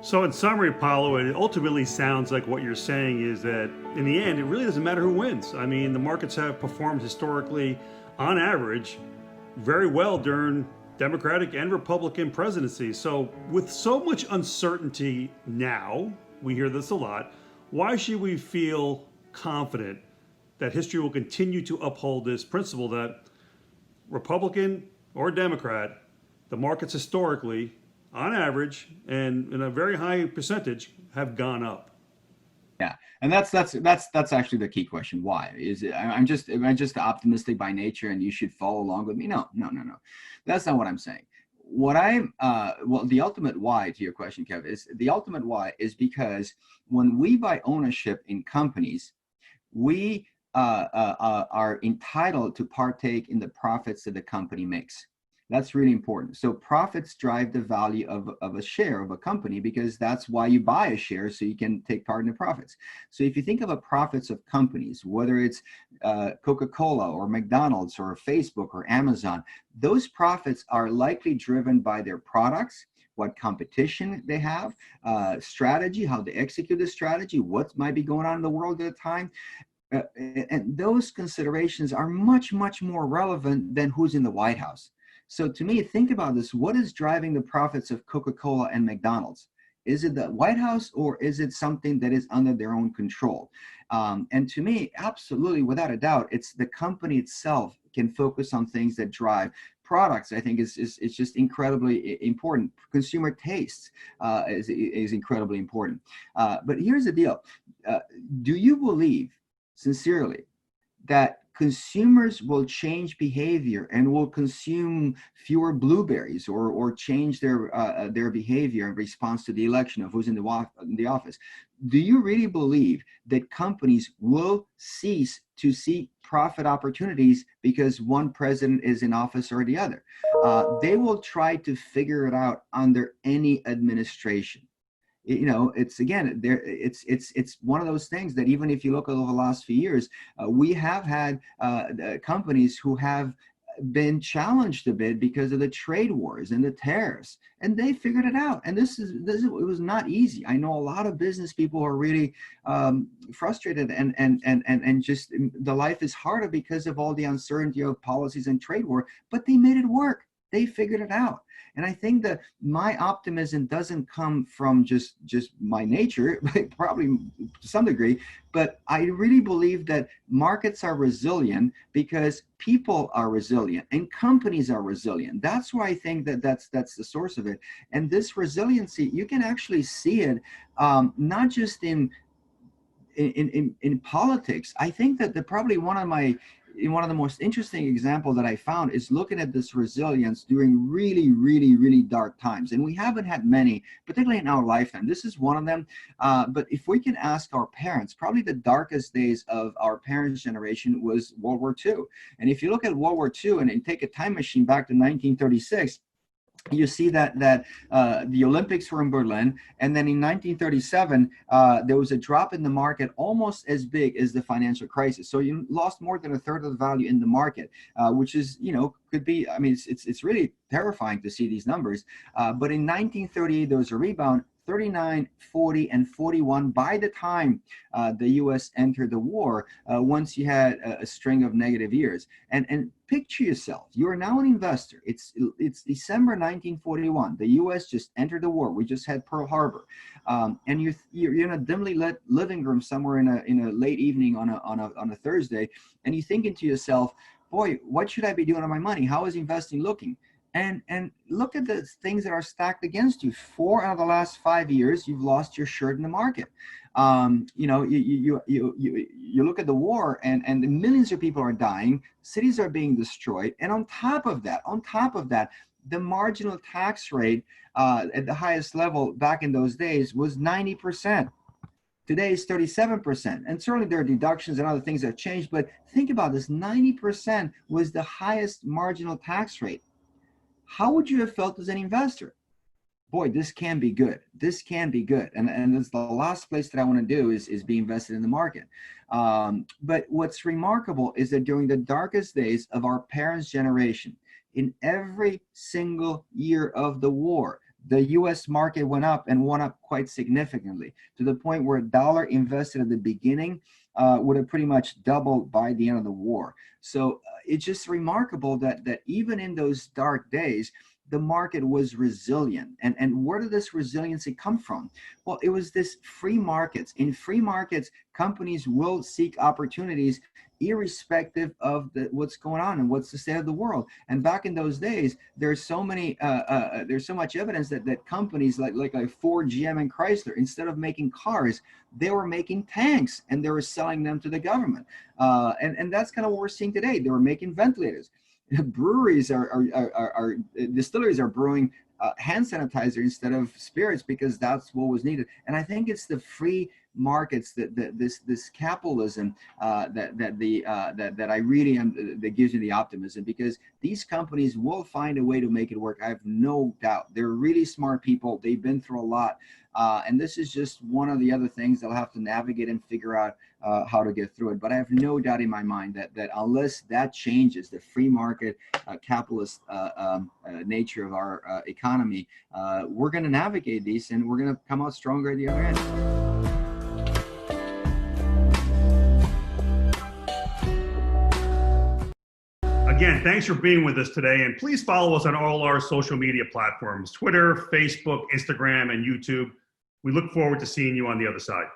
So, in summary, Paulo, it ultimately sounds like what you're saying is that in the end, it really doesn't matter who wins. I mean, the markets have performed historically, on average, very well during Democratic and Republican presidencies. So, with so much uncertainty now, we hear this a lot, why should we feel confident that history will continue to uphold this principle that Republican or Democrat, the markets historically, on average, and in a very high percentage, have gone up? Yeah, and that's actually the key question. Why is it? Am I just optimistic by nature, and you should follow along with me? No, no, no, no. That's not what I'm saying. What I'm well, the ultimate why to your question, Kev, is the ultimate why is because when we buy ownership in companies, we are entitled to partake in the profits that the company makes. That's really important. So profits drive the value of a share of a company because that's why you buy a share, so you can take part in the profits. So if you think of the profits of companies, whether it's Coca-Cola or McDonald's or Facebook or Amazon, those profits are likely driven by their products, what competition they have, strategy, how they execute the strategy, what might be going on in the world at the time. And those considerations are much, much more relevant than who's in the White House. So to me, think about this. What is driving the profits of Coca-Cola and McDonald's? Is it the White House, or is it something that is under their own control? And to me, absolutely, without a doubt, it's the company itself can focus on things that drive products. I think is just incredibly important. Consumer tastes is incredibly important. But here's the deal. Do you believe sincerely that consumers will change behavior and will consume fewer blueberries, or change their behavior in response to the election of who's in the office? Do you really believe that companies will cease to see profit opportunities because one president is in office or the other? They will try to figure it out under any administration. It's again there, it's one of those things that even if you look over the last few years, we have had companies who have been challenged a bit because of the trade wars and the tariffs, and they figured it out. And it was not easy. I know a lot of business people are really frustrated, and just the life is harder because of all the uncertainty of policies and trade war, but they made it work. They figured it out. And I think that my optimism doesn't come from just my nature, probably to some degree, but I really believe that markets are resilient because people are resilient and companies are resilient. That's why I think that that's the source of it. And this resiliency, you can actually see it not just in politics. I think that probably one of the most interesting example that I found is looking at this resilience during really, really, really dark times. And we haven't had many, particularly in our lifetime. This is one of them. But if we can ask our parents, probably the darkest days of our parents' generation was World War II. And if you look at World War II and take a time machine back to 1936, you see that the Olympics were in Berlin, and then in 1937 there was a drop in the market almost as big as the financial crisis. So you lost more than a third of the value in the market, which is could be. I mean, it's really terrifying to see these numbers. But in 1938 there was a rebound. 39, 40, and 41 by the time the U.S. entered the war, once you had a string of negative years. And picture yourself, you are now an investor. It's December 1941. The U.S. just entered the war. We just had Pearl Harbor. And you're in a dimly lit living room somewhere in a late evening on a Thursday, and you're thinking to yourself, boy, what should I be doing with my money? How is investing looking? And look at the things that are stacked against you. 4 out of the last 5 years, you've lost your shirt in the market. You look at the war, and millions of people are dying. Cities are being destroyed, and on top of that, the marginal tax rate at the highest level back in those days was 90%. Today is 37%. And certainly there are deductions and other things that have changed, but think about this. 90% was the highest marginal tax rate. How would you have felt as an investor? Boy, this can be good. This can be good. And it's the last place that I want to do is be invested in the market. But what's remarkable is that during the darkest days of our parents' generation, in every single year of the war, the US market went up and went up quite significantly to the point where a dollar invested at the beginning would have pretty much doubled by the end of the war. So it's just remarkable that even in those dark days, the market was resilient. And where did this resiliency come from? Well, it was this free markets. In free markets, companies will seek opportunities irrespective of what's going on and what's the state of the world. And back in those days, there's so much evidence that companies like Ford, GM, and Chrysler, instead of making cars, they were making tanks and they were selling them to the government. And that's kind of what we're seeing today. They were making ventilators. Breweries distilleries are brewing hand sanitizer instead of spirits because that's what was needed. And I think it's the free markets that this capitalism that I really am, that gives me the optimism, because these companies will find a way to make it work. I have no doubt. They're really smart people. They've been through a lot. And this is just one of the other things they'll have to navigate and figure out how to get through it. But I have no doubt in my mind that unless that changes, the free market capitalist nature of our economy, we're going to navigate these and we're going to come out stronger at the other end. Again, thanks for being with us today, and please follow us on all our social media platforms: Twitter, Facebook, Instagram, and YouTube. We look forward to seeing you on the other side.